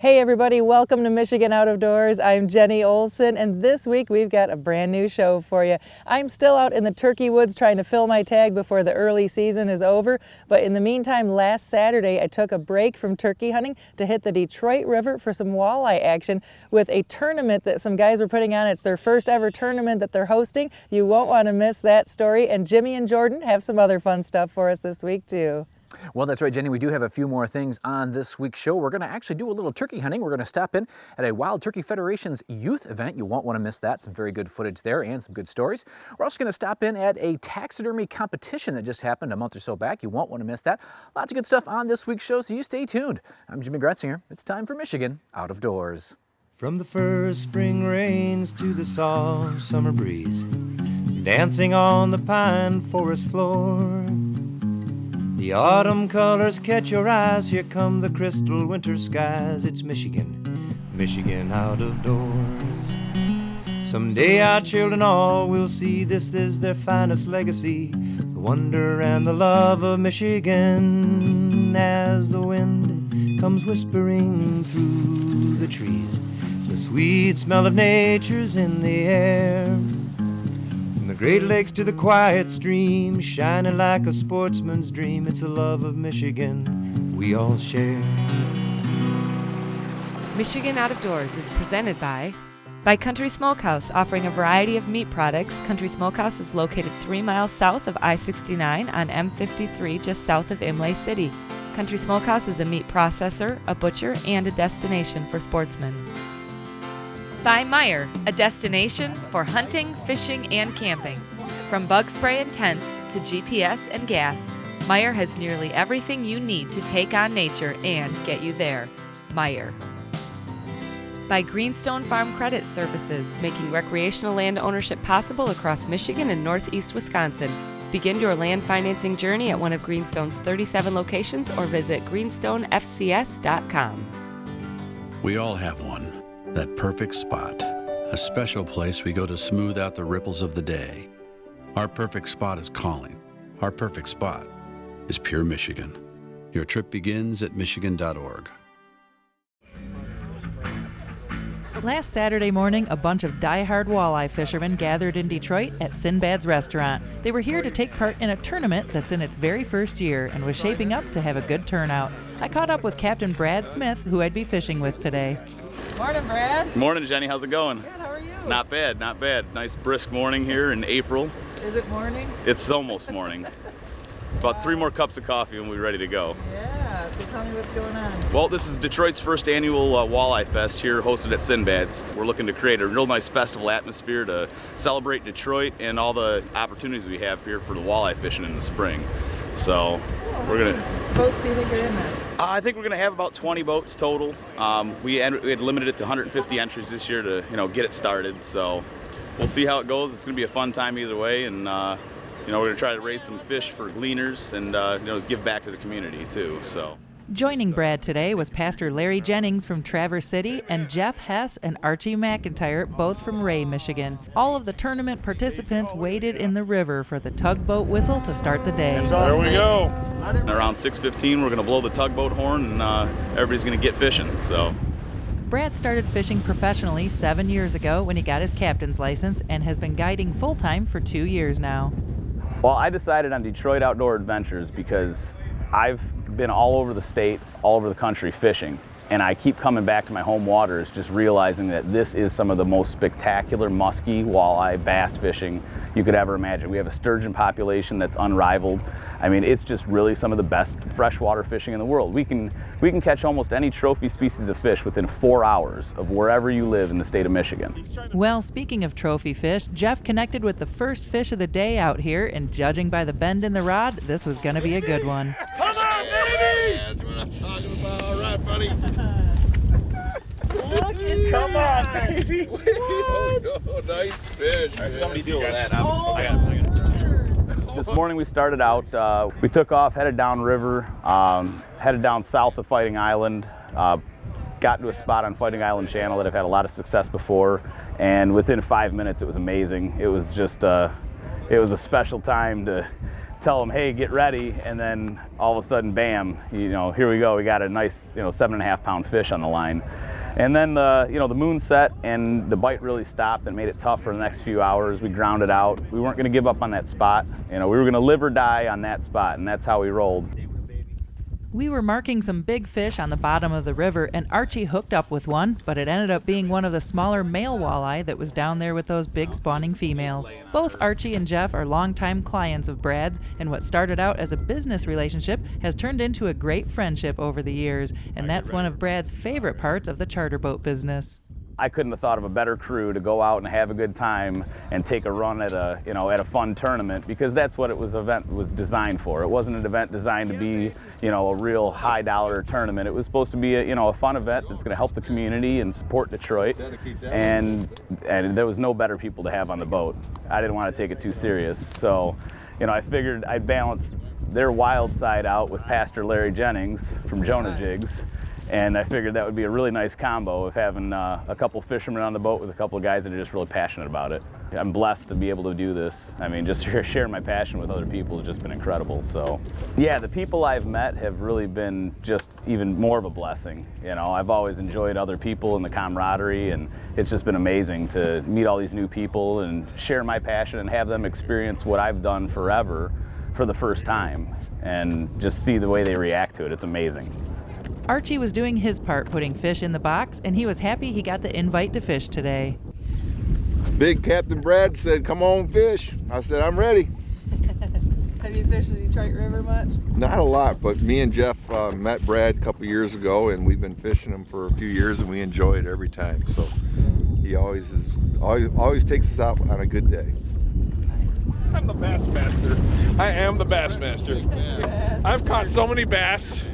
Hey everybody, welcome to Michigan Out of Doors. I'm Jenny Olson, and this week we've got a brand new show for you. I'm still out in the turkey woods trying to fill my tag before the early season is over, but in the meantime, last Saturday I took a break from turkey hunting to hit the Detroit River for some walleye action with a tournament that some guys were putting on. It's their first ever tournament that they're hosting. You won't want to miss that story, and Jimmy and Jordan have some other fun stuff for us this week too. Well, that's right, Jenny. We do have a few more things on this week's show. We're going to actually do a little turkey hunting. We're going to stop in at a Wild Turkey Federation's youth event. You won't want to miss that. Some very good footage there and some good stories. We're also going to stop in at a taxidermy competition that just happened a month or so back. You won't want to miss that. Lots of good stuff on this week's show, so you stay tuned. I'm Jimmy Gretzinger. It's time for Michigan Out of Doors. From the first spring rains to the soft summer breeze, dancing on the pine forest floor, the autumn colors catch your eyes. Here come the crystal winter skies. It's Michigan, Michigan out of doors. Someday our children all will see this is their finest legacy, the wonder and the love of Michigan. As the wind comes whispering through the trees, the sweet smell of nature's in the air. From the Great Lakes to the quiet stream, shining like a sportsman's dream, it's the love of Michigan we all share. Michigan Out of Doors is presented by Country Smokehouse, offering a variety of meat products. Country Smokehouse is located 3 miles south of I-69 on M53, just south of Imlay City. Country Smokehouse is a meat processor, a butcher, and a destination for sportsmen. By Meijer, a destination for hunting, fishing, and camping. From bug spray and tents to GPS and gas, Meijer has nearly everything you need to take on nature and get you there. Meijer. By Greenstone Farm Credit Services, making recreational land ownership possible across Michigan and northeast Wisconsin. Begin your land financing journey at one of Greenstone's 37 locations or visit greenstonefcs.com. We all have one. That perfect spot, a special place we go to smooth out the ripples of the day. Our perfect spot is calling. Our perfect spot is Pure Michigan. Your trip begins at michigan.org. Last Saturday morning, a bunch of die-hard walleye fishermen gathered in Detroit at Sinbad's restaurant. They were here to take part in a tournament that's in its very first year and was shaping up to have a good turnout. I caught up with Captain Brad Smith, who I'd be fishing with today. Morning, Brad. Morning, Jenny. How's it going? Good, how are you? Not bad, not bad. Nice brisk morning here in April. Is it morning? It's almost morning. About 3 more cups of coffee and we're ready to go. Yeah, so tell me what's going on. Well, this is Detroit's first annual Walleye Fest here hosted at Sinbad's. We're looking to create a real nice festival atmosphere to celebrate Detroit and all the opportunities we have here for the walleye fishing in the spring. So we're going to... boats do you think are in this? I think we're going to have about 20 boats total. We had limited it to 150 entries this year to get it started. So we'll see how it goes. It's going to be a fun time either way, and we're going to try to raise some fish for gleaners and just give back to the community too. So. Joining Brad today was Pastor Larry Jennings from Traverse City and Jeff Hess and Archie McIntyre, both from Ray, Michigan. All of the tournament participants waded in the river for the tugboat whistle to start the day. There we go. And around 6:15, we're going to blow the tugboat horn, and everybody's going to get fishing. So. Brad started fishing professionally 7 years ago when he got his captain's license and has been guiding full-time for 2 years now. Well, I decided on Detroit Outdoor Adventures because I've been all over the state, all over the country fishing, and I keep coming back to my home waters just realizing that this is some of the most spectacular musky walleye bass fishing you could ever imagine. We have a sturgeon population that's unrivaled. I mean, it's just really some of the best freshwater fishing in the world. We can catch almost any trophy species of fish within 4 hours of wherever you live in the state of Michigan. Well, speaking of trophy fish, Jeff connected with the first fish of the day out here, and judging by the bend in the rod, this was going to be a good one. Come on, baby! That's what I'm talking about. All right, buddy. Come on, baby! Oh, no, nice fish. All right, somebody deal with that. I got it. This morning we started out, we took off, headed down river, headed down south of Fighting Island, got to a spot on Fighting Island Channel that I've had a lot of success before, and within 5 minutes it was amazing. It was just, it was a special time to tell them, hey, get ready, and then all of a sudden, bam, here we go. We got a nice, 7.5 pound fish on the line. And then the moon set and the bite really stopped and made it tough for the next few hours. We grounded out. We weren't going to give up on that spot. We were going to live or die on that spot, and that's how we rolled. We were marking some big fish on the bottom of the river, and Archie hooked up with one, but it ended up being one of the smaller male walleye that was down there with those big spawning females. Both Archie and Jeff are longtime clients of Brad's, and what started out as a business relationship has turned into a great friendship over the years, and that's one of Brad's favorite parts of the charter boat business. I couldn't have thought of a better crew to go out and have a good time and take a run at a fun tournament, because that's what event was designed for. It wasn't an event designed to be, a real high dollar tournament. It was supposed to be a fun event that's going to help the community and support Detroit. And there was no better people to have on the boat. I didn't want to take it too serious. So, I figured I'd balance their wild side out with Pastor Larry Jennings from Jonah Jigs. And I figured that would be a really nice combo of having a couple fishermen on the boat with a couple of guys that are just really passionate about it. I'm blessed to be able to do this. I mean, just sharing my passion with other people has just been incredible. So, yeah, the people I've met have really been just even more of a blessing. I've always enjoyed other people and the camaraderie, and it's just been amazing to meet all these new people and share my passion and have them experience what I've done forever for the first time, and just see the way they react to it. It's amazing. Archie was doing his part putting fish in the box, and he was happy he got the invite to fish today. Big Captain Brad said, come on fish. I said, I'm ready. Have you fished the Detroit River much? Not a lot, but me and Jeff met Brad a couple years ago, and we've been fishing him for a few years, and we enjoy it every time. So he always takes us out on a good day. I'm the bass master. I am the bass master. I've caught so many bass.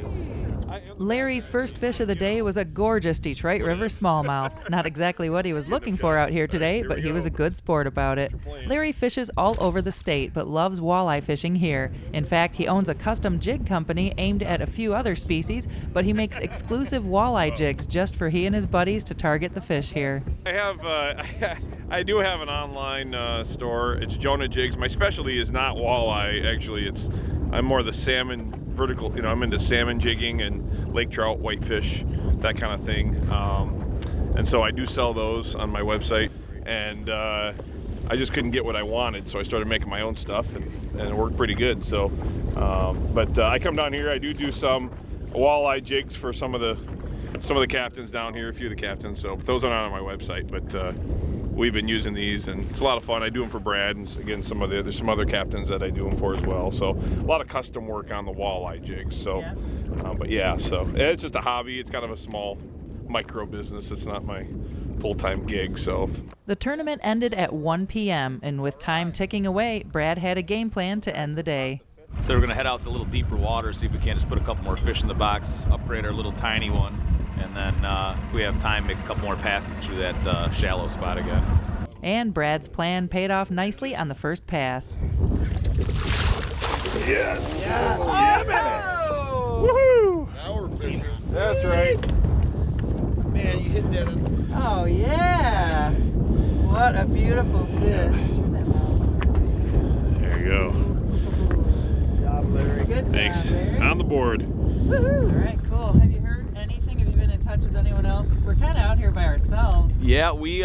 Larry's first fish of the day was a gorgeous Detroit River smallmouth. Not exactly what he was looking for out here today, but he was a good sport about it. Larry fishes all over the state, but loves walleye fishing here. In fact, he owns a custom jig company aimed at a few other species, but he makes exclusive walleye jigs just for he and his buddies to target the fish here. I do have an online store. It's Jonah Jigs. My specialty is not walleye, actually. I'm more the salmon vertical, I'm into salmon jigging and lake trout, whitefish, that kind of thing. And so I do sell those on my website, and I just couldn't get what I wanted, so I started making my own stuff, and it worked pretty good. So, but I come down here, I do some walleye jigs for some of the captains down here, a few of the captains. So but those are not on my website, but we've been using these, and it's a lot of fun. I do them for Brad, and again, there's some other captains that I do them for as well. So a lot of custom work on the walleye jigs. So, but yeah, so it's just a hobby. It's kind of a small micro business. It's not my full-time gig. So the tournament ended at 1 p.m. and with time ticking away, Brad had a game plan to end the day. So we're going to head out to a little deeper water, see if we can't just put a couple more fish in the box, upgrade our little tiny one, and then if we have time, make a couple more passes through that shallow spot again. And Brad's plan paid off nicely on the first pass. yes, Yeah. yeah, baby. Woohoo! Now we're fishing. That's right. Man, you hit that. Oh yeah! What a beautiful fish. There you go. Good job, Thanks. Larry. On the board. Woohoo! All right, cool. Have you heard anything? Have you been in touch with anyone else? We're kind of out here by ourselves. Yeah, we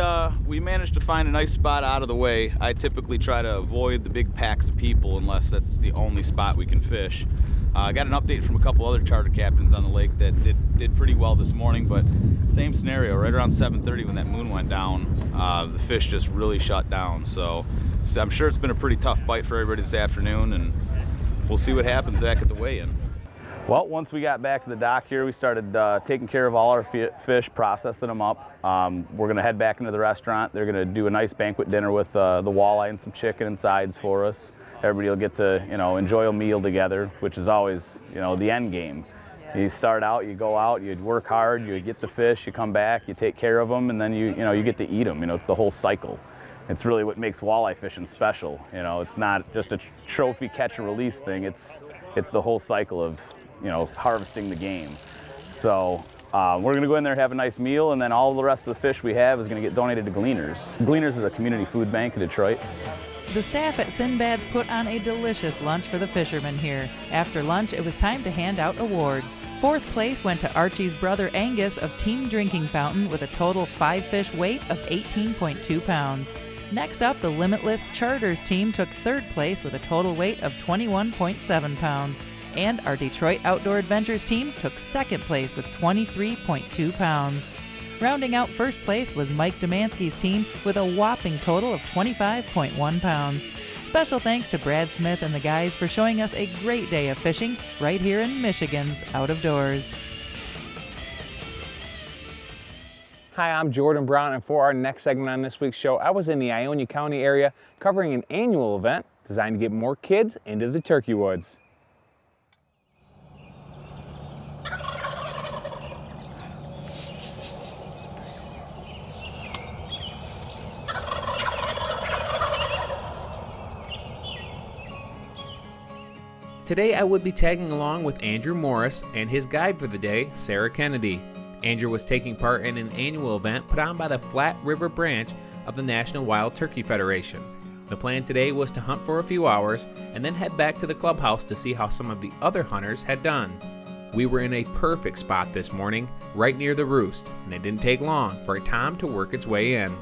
managed to find a nice spot out of the way. I typically try to avoid the big packs of people unless that's the only spot we can fish. I got an update from a couple other charter captains on the lake that did pretty well this morning, but same scenario. Right around 7:30 when that moon went down, the fish just really shut down. So I'm sure it's been a pretty tough bite for everybody this afternoon, and we'll see what happens back at the weigh-in. Well, once we got back to the dock here, we started taking care of all our fish, processing them up. We're going to head back into the restaurant. They're going to do a nice banquet dinner with the walleye and some chicken and sides for us. Everybody will get to, enjoy a meal together, which is always, the end game. You start out, you go out, you work hard, you get the fish, you come back, you take care of them, and then you get to eat them. It's the whole cycle. It's really what makes walleye fishing special. It's not just a trophy catch and release thing. It's the whole cycle of, harvesting the game. So we're going to go in there and have a nice meal, and then all the rest of the fish we have is going to get donated to Gleaners. Gleaners is a community food bank in Detroit. The staff at Sinbad's put on a delicious lunch for the fishermen here. After lunch, it was time to hand out awards. Fourth place went to Archie's brother Angus of Team Drinking Fountain with a total 5-fish weight of 18.2 pounds. Next up, the Limitless Charters team took third place with a total weight of 21.7 pounds. And our Detroit Outdoor Adventures team took second place with 23.2 pounds. Rounding out first place was Mike Demansky's team with a whopping total of 25.1 pounds. Special thanks to Brad Smith and the guys for showing us a great day of fishing right here in Michigan's Out of Doors. Hi, I'm Jordan Brown, and for our next segment on this week's show, I was in the Ionia County area covering an annual event designed to get more kids into the turkey woods. Today I would be tagging along with Andrew Morris and his guide for the day, Sarah Kennedy. Andrew was taking part in an annual event put on by the Flat River branch of the National Wild Turkey Federation. The plan today was to hunt for a few hours and then head back to the clubhouse to see how some of the other hunters had done. We were in a perfect spot this morning, right near the roost, and it didn't take long for a tom to work its way in.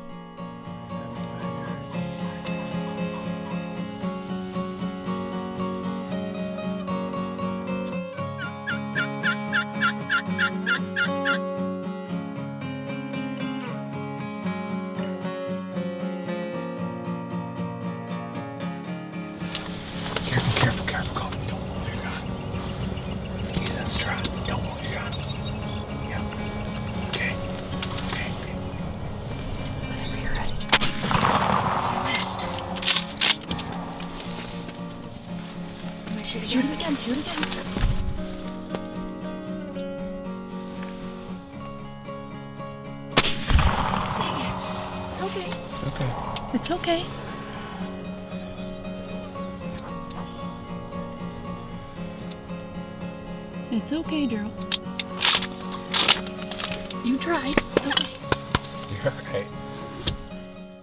Shoot him again, shoot again. Dang it. It's okay. Okay. It's okay. It's okay, Daryl. You tried. It's okay. You're okay.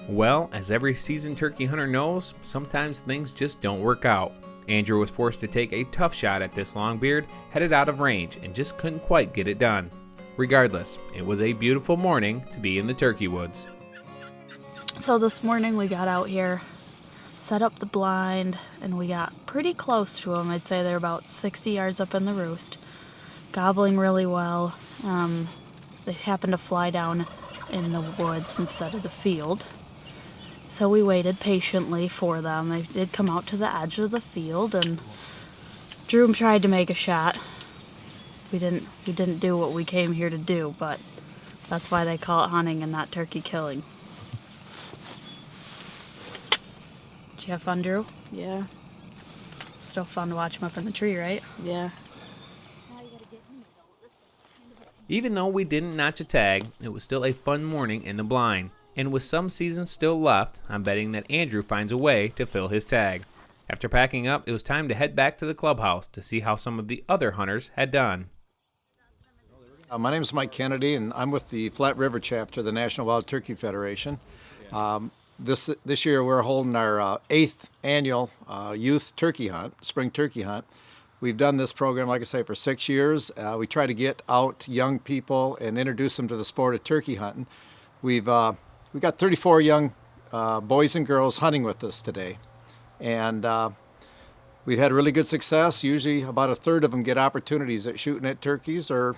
Well, as every seasoned turkey hunter knows, sometimes things just don't work out. Andrew was forced to take a tough shot at this longbeard, headed out of range, and just couldn't quite get it done. Regardless, it was a beautiful morning to be in the turkey woods. So this morning we got out here, set up the blind, and we got pretty close to them. I'd say they're about 60 yards up in the roost, gobbling really well. They happened to fly down in the woods instead of the field. So we waited patiently for them. They did come out to the edge of the field, and Drew tried to make a shot. We didn't do what we came here to do, but that's why they call it hunting and not turkey killing. Did you have fun, Drew? Yeah. Still fun to watch them up in the tree, right? Yeah. Even though we didn't notch a tag, it was still a fun morning in the blind. And with some seasons still left, I'm betting that Andrew finds a way to fill his tag. After packing up, it was time to head back to the clubhouse to see how some of the other hunters had done. My name is Mike Kennedy, and I'm with the Flat River chapter of the National Wild Turkey Federation. This year we're holding our 8th annual youth turkey hunt, spring turkey hunt. We've done this program, like I say, for 6 years. We try to get out young people and introduce them to the sport of turkey hunting. We've got 34 young boys and girls hunting with us today, and we've had really good success. Usually about a third of them get opportunities at shooting at turkeys or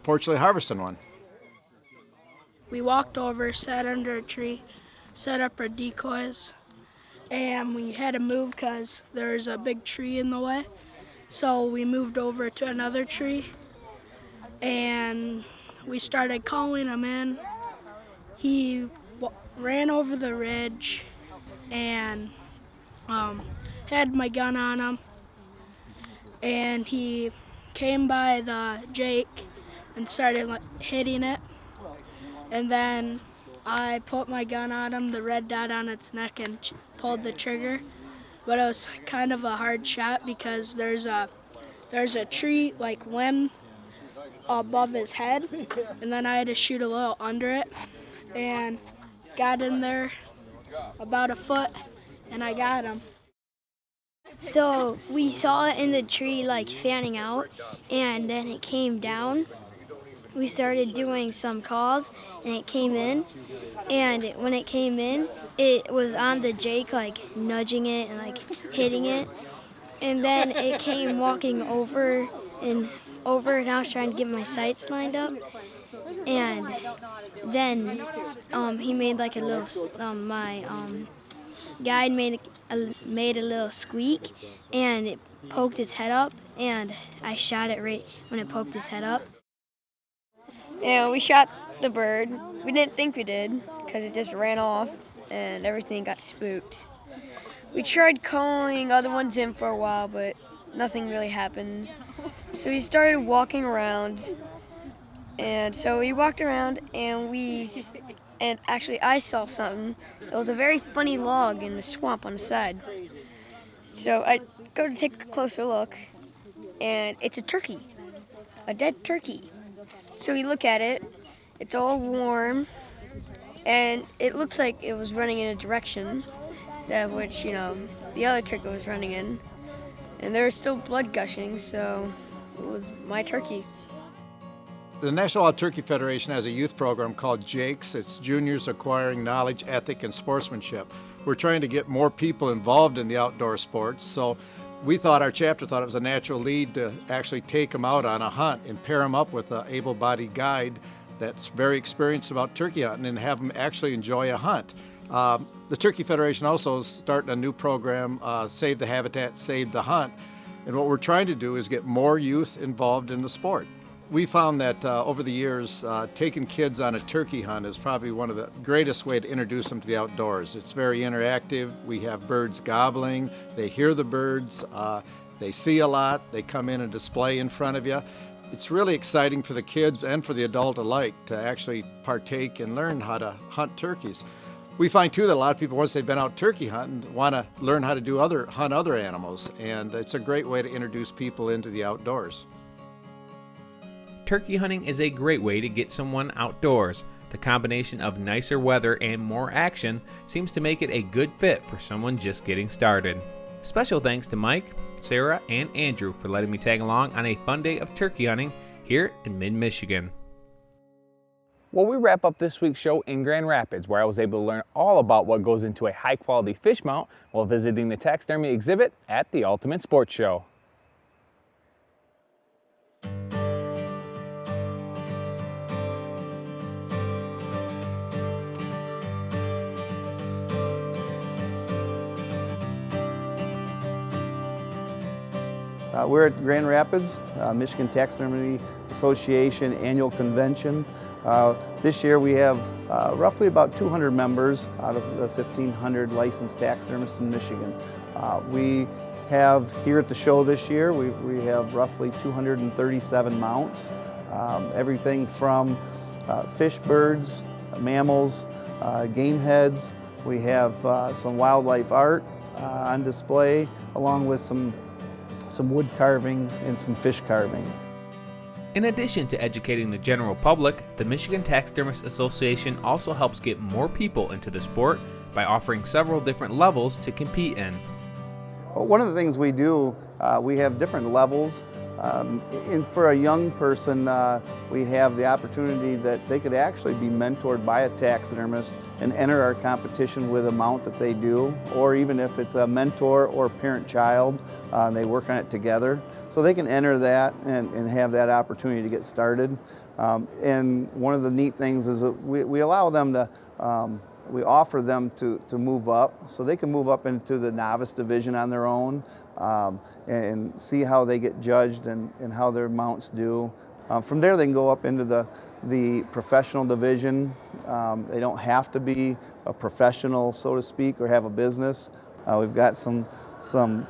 fortunately harvesting one. We walked over, sat under a tree, set up our decoys, and we had to move because there was a big tree in the way. So we moved over to another tree, and we started calling him in. He ran over the ridge and had my gun on him, and he came by the Jake and started hitting it, and then I put my gun on him, the red dot on its neck, and pulled the trigger. But it was kind of a hard shot because there's a tree like limb above his head, and then I had to shoot a little under it, and got in there about a foot and I got him. So we saw it in the tree like fanning out, and then it came down. We started doing some calls, and it came in. And when it came in, it was on the Jake, like nudging it and like hitting it. And then it came walking over, and I was trying to get my sights lined up. And then he made like a little, my guide made a little squeak, and it poked its head up, and I shot it right when it poked its head up. And we shot the bird. We didn't think we did because it just ran off and everything got spooked. We tried calling other ones in for a while, but nothing really happened. So we started walking around, and so we walked around, and actually I saw something. It was a very funny log in the swamp on the side. So I go to take a closer look, and it's a turkey, a dead turkey. So we look at it, it's all warm, and it looks like it was running in a direction that which, the other turkey was running in. And there was still blood gushing, so it was my turkey. The National Wild Turkey Federation has a youth program called JAKES. It's Juniors Acquiring Knowledge, Ethic, and Sportsmanship. We're trying to get more people involved in the outdoor sports, so our chapter thought it was a natural lead to actually take them out on a hunt and pair them up with an able-bodied guide that's very experienced about turkey hunting and have them actually enjoy a hunt. The Turkey Federation also is starting a new program, Save the Habitat, Save the Hunt. And what we're trying to do is get more youth involved in the sport. We found that over the years, taking kids on a turkey hunt is probably one of the greatest way to introduce them to the outdoors. It's very interactive. We have birds gobbling. They hear the birds. They see a lot. They come in and display in front of you. It's really exciting for the kids and for the adult alike to actually partake and learn how to hunt turkeys. We find too that a lot of people, once they've been out turkey hunting, want to learn how to hunt other animals, and it's a great way to introduce people into the outdoors. Turkey hunting is a great way to get someone outdoors. The combination of nicer weather and more action seems to make it a good fit for someone just getting started. Special thanks to Mike, Sarah, and Andrew for letting me tag along on a fun day of turkey hunting here in mid-Michigan. Well, we wrap up this week's show in Grand Rapids, where I was able to learn all about what goes into a high-quality fish mount while visiting the taxidermy exhibit at the Ultimate Sports Show. We're at Grand Rapids, Michigan Taxidermy Association annual convention. This year we have roughly about 200 members out of the 1,500 licensed taxidermists in Michigan. We have here at the show this year, we have roughly 237 mounts. Everything from fish, birds, mammals, game heads. We have some wildlife art on display, along with some wood carving and some fish carving. In addition to educating the general public, the Michigan Taxidermist Association also helps get more people into the sport by offering several different levels to compete in. Well, one of the things we do, we have different levels. And for a young person, we have the opportunity that they could actually be mentored by a taxidermist and enter our competition with a mount that they do, or even if it's a mentor or parent-child, they work on it together. So they can enter that and have that opportunity to get started. And one of the neat things is that we allow them to, we offer them to move up, so they can move up into the novice division on their own and see how they get judged and how their mounts do. From there they can go up into the professional division. They don't have to be a professional, so to speak, or have a business. We've got some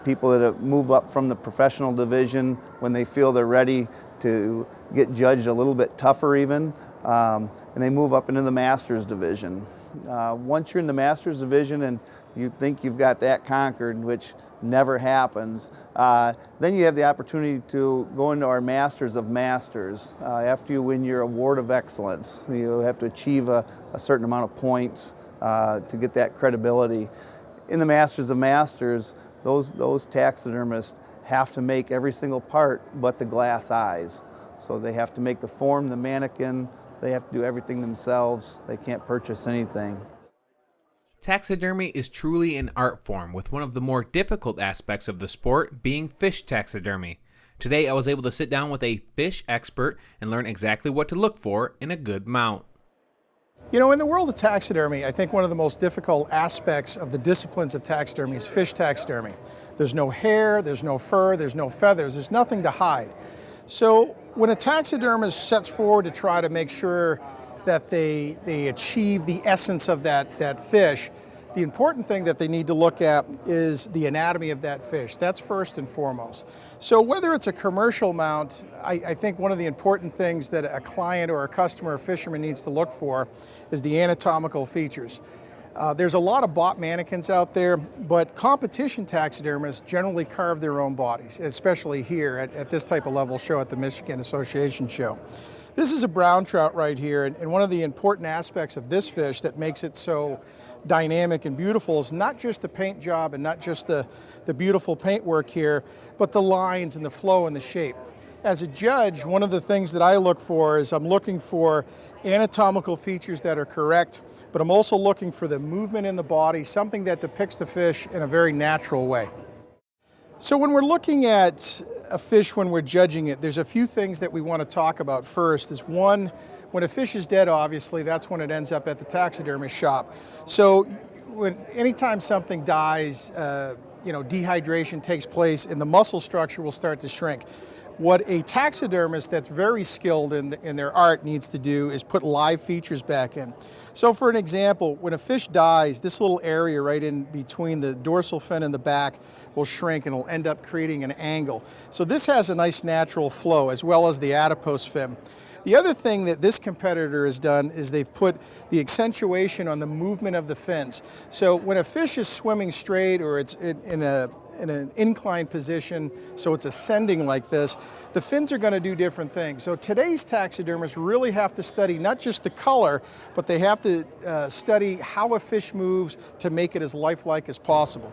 people that move up from the professional division when they feel they're ready to get judged a little bit tougher even, and they move up into the Masters division. Once you're in the Masters division and you think you've got that conquered, which never happens, then you have the opportunity to go into our Masters of Masters. After you win your Award of Excellence, you have to achieve a certain amount of points to get that credibility. in the Masters of Masters, those taxidermists have to make every single part but the glass eyes. So they have to make the form, the mannequin, they have to do everything themselves. They can't purchase anything. Taxidermy is truly an art form, with one of the more difficult aspects of the sport being fish taxidermy. Today I was able to sit down with a fish expert and learn exactly what to look for in a good mount. You know, in the world of taxidermy, I think one of the most difficult aspects of the disciplines of taxidermy is fish taxidermy. There's no hair, there's no fur, there's no feathers, there's nothing to hide. So when a taxidermist sets forward to try to make sure that they achieve the essence of that fish, the important thing that they need to look at is the anatomy of that fish. That's first and foremost. So whether it's a commercial mount, I think one of the important things that a client or a customer or fisherman needs to look for is the anatomical features. There's a lot of bought mannequins out there, but competition taxidermists generally carve their own bodies, especially here at this type of level show at the Michigan Association show. This is a brown trout right here, and one of the important aspects of this fish that makes it so dynamic and beautiful is not just the paint job and not just the beautiful paint work here, but the lines and the flow and the shape. As a judge, one of the things that I look for is I'm looking for anatomical features that are correct, but I'm also looking for the movement in the body, something that depicts the fish in a very natural way. So when we're looking at a fish, when we're judging it, there's a few things that we want to talk about. First is one, when a fish is dead, obviously, that's when it ends up at the taxidermist shop. So anytime something dies, dehydration takes place and the muscle structure will start to shrink. What a taxidermist that's very skilled in their art needs to do is put live features back in. So for an example, when a fish dies, this little area right in between the dorsal fin and the back will shrink and it'll end up creating an angle. So this has a nice natural flow as well as the adipose fin. The other thing that this competitor has done is they've put the accentuation on the movement of the fins. So when a fish is swimming straight or it's in an inclined position, so it's ascending like this, the fins are going to do different things. So today's taxidermists really have to study not just the color, but they have to study how a fish moves to make it as lifelike as possible.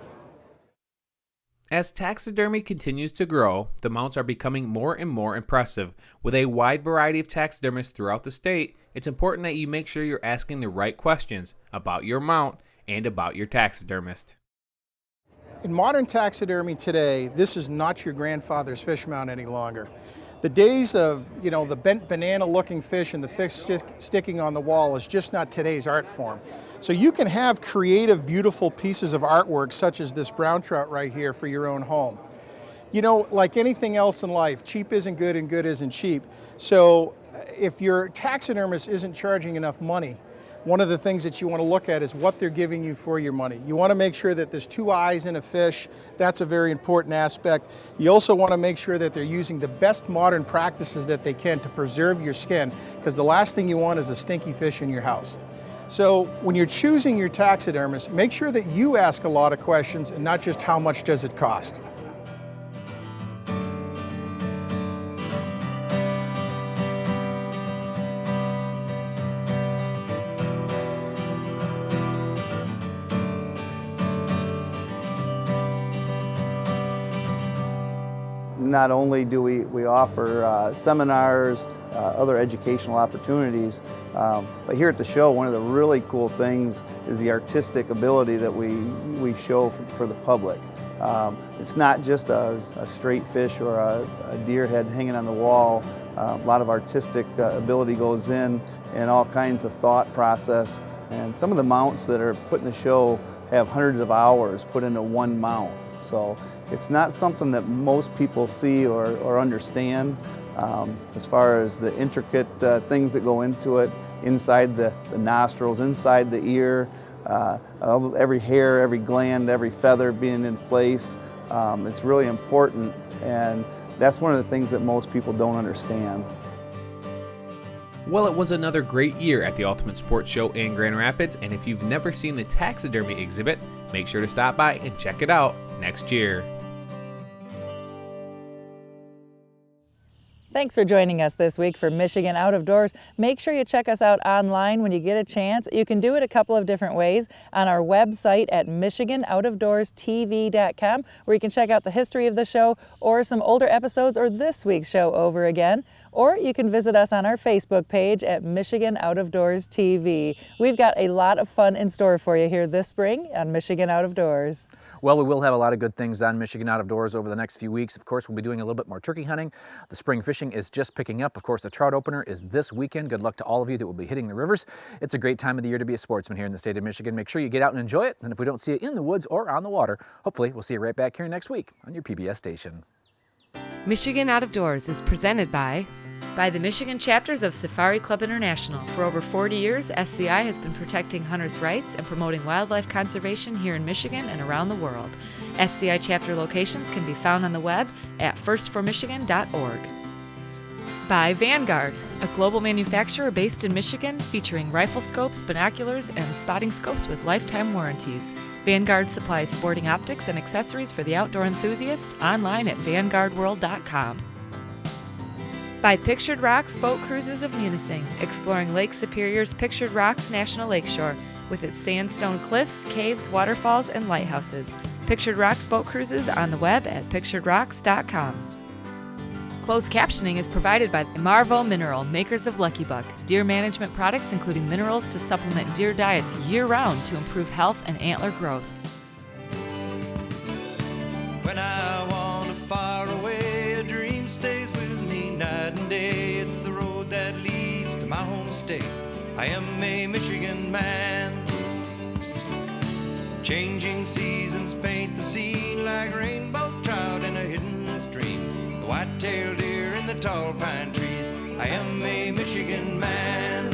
As taxidermy continues to grow, the mounts are becoming more and more impressive. With a wide variety of taxidermists throughout the state, it's important that you make sure you're asking the right questions about your mount and about your taxidermist. In modern taxidermy today, this is not your grandfather's fish mount any longer. The days of, the bent banana looking fish and the fish sticking on the wall is just not today's art form. So you can have creative, beautiful pieces of artwork such as this brown trout right here for your own home. Like anything else in life, cheap isn't good and good isn't cheap. So if your taxidermist isn't charging enough money, one of the things that you want to look at is what they're giving you for your money. You want to make sure that there's two eyes in a fish. That's a very important aspect. You also want to make sure that they're using the best modern practices that they can to preserve your skin, because the last thing you want is a stinky fish in your house. So when you're choosing your taxidermist, make sure that you ask a lot of questions and not just how much does it cost. Not only do we offer seminars, other educational opportunities, but here at the show, one of the really cool things is the artistic ability that we show for the public. It's not just a straight fish or a deer head hanging on the wall. A lot of artistic ability goes in and all kinds of thought process. And some of the mounts that are put in the show have hundreds of hours put into one mount. So it's not something that most people see or understand as far as the intricate things that go into it, inside the nostrils, inside the ear, every hair, every gland, every feather being in place. It's really important, and that's one of the things that most people don't understand. Well, it was another great year at the Ultimate Sports Show in Grand Rapids, and if you've never seen the taxidermy exhibit, make sure to stop by and check it out next year. Thanks for joining us this week for Michigan Out of Doors. Make sure you check us out online when you get a chance. You can do it a couple of different ways on our website at michiganoutofdoorstv.com, where you can check out the history of the show or some older episodes or this week's show over again. Or you can visit us on our Facebook page at Michigan Out of Doors TV. We've got a lot of fun in store for you here this spring on Michigan Out of Doors. Well, we will have a lot of good things on Michigan Out of Doors over the next few weeks. Of course, we'll be doing a little bit more turkey hunting. The spring fishing is just picking up. Of course, the trout opener is this weekend. Good luck to all of you that will be hitting the rivers. It's a great time of the year to be a sportsman here in the state of Michigan. Make sure you get out and enjoy it. And if we don't see you in the woods or on the water, hopefully we'll see you right back here next week on your PBS station. Michigan Out of Doors is presented by the Michigan chapters of Safari Club International. For over 40 years, SCI has been protecting hunters' rights and promoting wildlife conservation here in Michigan and around the world. SCI chapter locations can be found on the web at firstformichigan.org. By Vanguard, a global manufacturer based in Michigan featuring rifle scopes, binoculars, and spotting scopes with lifetime warranties. Vanguard supplies sporting optics and accessories for the outdoor enthusiast online at vanguardworld.com. By Pictured Rocks Boat Cruises of Munising, exploring Lake Superior's Pictured Rocks National Lakeshore with its sandstone cliffs, caves, waterfalls, and lighthouses. Pictured Rocks Boat Cruises on the web at picturedrocks.com. Closed captioning is provided by Marvo Mineral, makers of Lucky Buck, deer management products including minerals to supplement deer diets year-round to improve health and antler growth. When I wander far away, a dream stays with me night and day. It's the road that leads to my home state. I am a Michigan man. Changing seasons paint the scene like rainbow trout in a hidden stream. The white-tailed deer in the tall pine trees. I am a Michigan man.